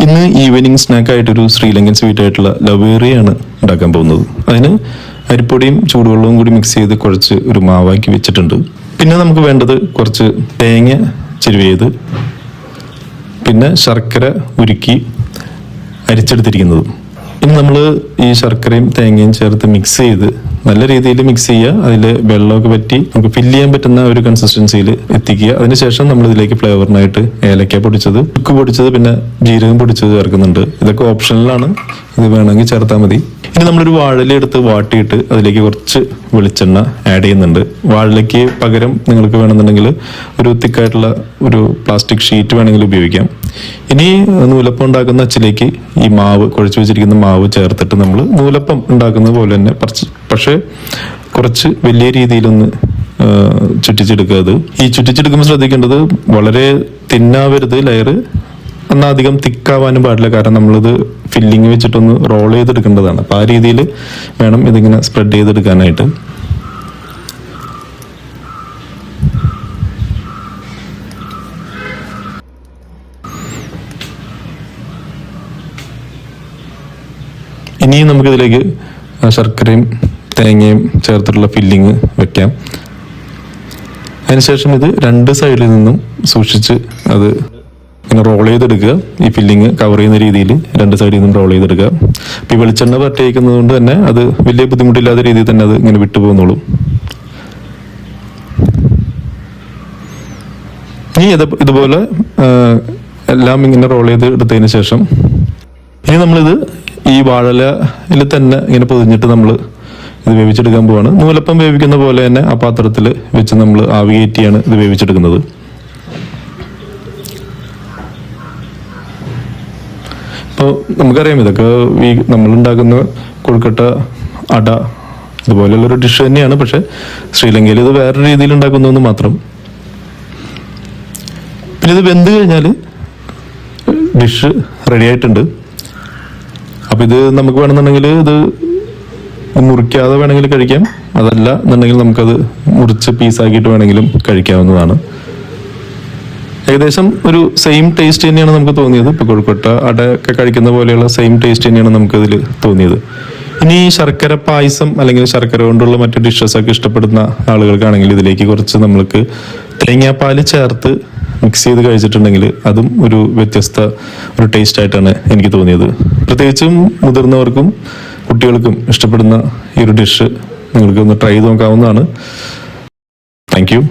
ഇന്ന് evening സ്നാക്കായിട്ടൊരു Sri Lankan sweet ആയിട്ടുള്ള ലവേറിയാണ് ഉണ്ടാക്കാൻ പോകുന്നത്. അതിന് അരിപ്പൊടിയും ചൂടുവെള്ളവും കൂടി മിക്സ് ചെയ്ത് കുഴച്ച് ഒരു മാവാക്കി വെച്ചിട്ടുണ്ട്. പിന്നെ നമുക്ക് വേണ്ടത് കുറച്ച് തേങ്ങ ചിരുവിയത്, പിന്നെ ശർക്കര ഉരുക്കി അരിച്ചെടുത്തിരിക്കുന്നത്. ഇനി നമ്മൾ ഈ ശർക്കരയും തേങ്ങയും ചേർത്ത് മിക്സ് ചെയ്ത് നല്ല രീതിയിൽ മിക്സ് ചെയ്യുക. അതിൽ വെള്ളമൊക്കെ പറ്റി നമുക്ക് ഫില്ല് ചെയ്യാൻ പറ്റുന്ന ഒരു കൺസിസ്റ്റൻസിയിൽ എത്തിക്കുക. അതിനുശേഷം നമ്മൾ ഇതിലേക്ക് ഫ്ലേവറിനായിട്ട് ഏലക്ക പൊടിച്ചത്, ചുക്ക് പൊടിച്ചത്, പിന്നെ ജീരകം പൊടിച്ചത് ചേർക്കുന്നുണ്ട്. ഇതൊക്കെ ഓപ്ഷണലാണ്, ഇത് വേണമെങ്കിൽ ചേർത്താൽ മതി. ഇനി നമ്മളൊരു വാഴയില എടുത്ത് വാട്ടിയിട്ട് അതിലേക്ക് കുറച്ച് വെളിച്ചെണ്ണ ആഡ് ചെയ്യുന്നുണ്ട്. വാഴയിലയ്ക്ക് പകരം നിങ്ങൾക്ക് വേണമെന്നുണ്ടെങ്കിൽ ഒരു തിക്കായിട്ടുള്ള ഒരു പ്ലാസ്റ്റിക് ഷീറ്റ് വേണമെങ്കിൽ ഉപയോഗിക്കാം. ഇനി നൂലപ്പം ഉണ്ടാക്കുന്ന അച്ചിലേക്ക് ഈ മാവ്, കുഴച്ച് വെച്ചിരിക്കുന്ന മാവ് ചേർത്തിട്ട് നമ്മൾ നൂലപ്പം ഉണ്ടാക്കുന്നത് പോലെ തന്നെ പക്ഷേ കുറച്ച് വലിയ രീതിയിലൊന്ന് ചുറ്റിച്ചെടുക്കുക. അത് ഈ ചുറ്റിച്ചെടുക്കുമ്പോൾ ശ്രദ്ധിക്കേണ്ടത് വളരെ തിന്നാവരുത് ലെയർ, എന്നാൽ അധികം തിക്കാവാനും പാടില്ല. കാരണം നമ്മളിത് ഫില്ലിങ് വെച്ചിട്ടൊന്ന് റോൾ ചെയ്തെടുക്കേണ്ടതാണ്. അപ്പം ആ രീതിയിൽ വേണം ഇതിങ്ങനെ സ്പ്രെഡ് ചെയ്തെടുക്കാനായിട്ട്. ഇനിയും നമുക്കിതിലേക്ക് ശർക്കരയും തേങ്ങയും ചേർത്തിട്ടുള്ള ഫില്ലിങ് വെക്കാം. അതിനുശേഷം ഇത് രണ്ട് സൈഡിൽ നിന്നും സൂക്ഷിച്ച് അത് ഇങ്ങനെ റോൾ ചെയ്തെടുക്കുക. ഈ ഫില്ലിങ് കവർ ചെയ്യുന്ന രീതിയിൽ രണ്ട് സൈഡിൽ നിന്നും റോൾ ചെയ്തെടുക്കുക. അപ്പം ഈ വെളിച്ചെണ്ണ പറ്റയിക്കുന്നത് കൊണ്ട് തന്നെ അത് വലിയ ബുദ്ധിമുട്ടില്ലാത്ത രീതിയിൽ തന്നെ അത് ഇങ്ങനെ വിട്ടുപോകുന്നുള്ളൂ. ഇനി ഇതുപോലെ എല്ലാം ഇങ്ങനെ റോൾ ചെയ്ത് എടുത്തതിന് ശേഷം ഇനി നമ്മളിത് ഈ വാഴയില തന്നെ ഇങ്ങനെ പൊതിഞ്ഞിട്ട് നമ്മൾ ഇത് വേവിച്ചെടുക്കാൻ പോവാണ്. നൂലപ്പം വേവിക്കുന്ന പോലെ തന്നെ ആ പാത്രത്തിൽ വെച്ച് നമ്മൾ ആവി കയറ്റിയാണ് ഇത് വേവിച്ചെടുക്കുന്നത്. അപ്പോൾ നമുക്കറിയാം ഇതൊക്കെ നമ്മളുണ്ടാക്കുന്ന കൊഴുക്കട്ട, അട ഇതുപോലെയുള്ളൊരു ഡിഷ് തന്നെയാണ്. പക്ഷെ ശ്രീലങ്കയിൽ ഇത് വേറെ രീതിയിൽ ഉണ്ടാക്കുന്നതെന്ന് മാത്രം. പിന്നെ ഇത് വെന്ത് കഴിഞ്ഞാൽ ഡിഷ് റെഡി ആയിട്ടുണ്ട്. അപ്പം ഇത് നമുക്ക് വേണമെന്നുണ്ടെങ്കിൽ ഇത് മുറിക്കാതെ വേണമെങ്കിൽ കഴിക്കാം, അതല്ല എന്നുണ്ടെങ്കിൽ നമുക്കത് മുറിച്ച് പീസാക്കിയിട്ട് വേണമെങ്കിലും കഴിക്കാവുന്നതാണ്. ഏകദേശം ഒരു സെയിം ടേസ്റ്റ് തന്നെയാണ് നമുക്ക് തോന്നിയത്. ഇപ്പോൾ കൊഴുക്കട്ട, അടയൊക്കെ കഴിക്കുന്ന പോലെയുള്ള സെയിം ടേസ്റ്റ് തന്നെയാണ് നമുക്കതിൽ തോന്നിയത്. ഇനി ശർക്കര പായസം അല്ലെങ്കിൽ ശർക്കര കൊണ്ടുള്ള മറ്റു ഡിഷസൊക്കെ ഇഷ്ടപ്പെടുന്ന ആളുകൾക്കാണെങ്കിൽ ഇതിലേക്ക് കുറച്ച് നമ്മൾക്ക് തേങ്ങാപ്പാൽ ചേർത്ത് മിക്സ് ചെയ്ത് കഴിച്ചിട്ടുണ്ടെങ്കിൽ അതും ഒരു വ്യത്യസ്ത ഒരു ടേസ്റ്റ് ആയിട്ടാണ് എനിക്ക് തോന്നിയത്. പ്രത്യേകിച്ചും മുതിർന്നവർക്കും കുട്ടികൾക്കും ഇഷ്ടപ്പെടുന്ന ഈ ഒരു ഡിഷ് നിങ്ങൾക്ക് ഒന്ന് ട്രൈ ചെയ്ത് നോക്കാവുന്നതാണ്. Thank you.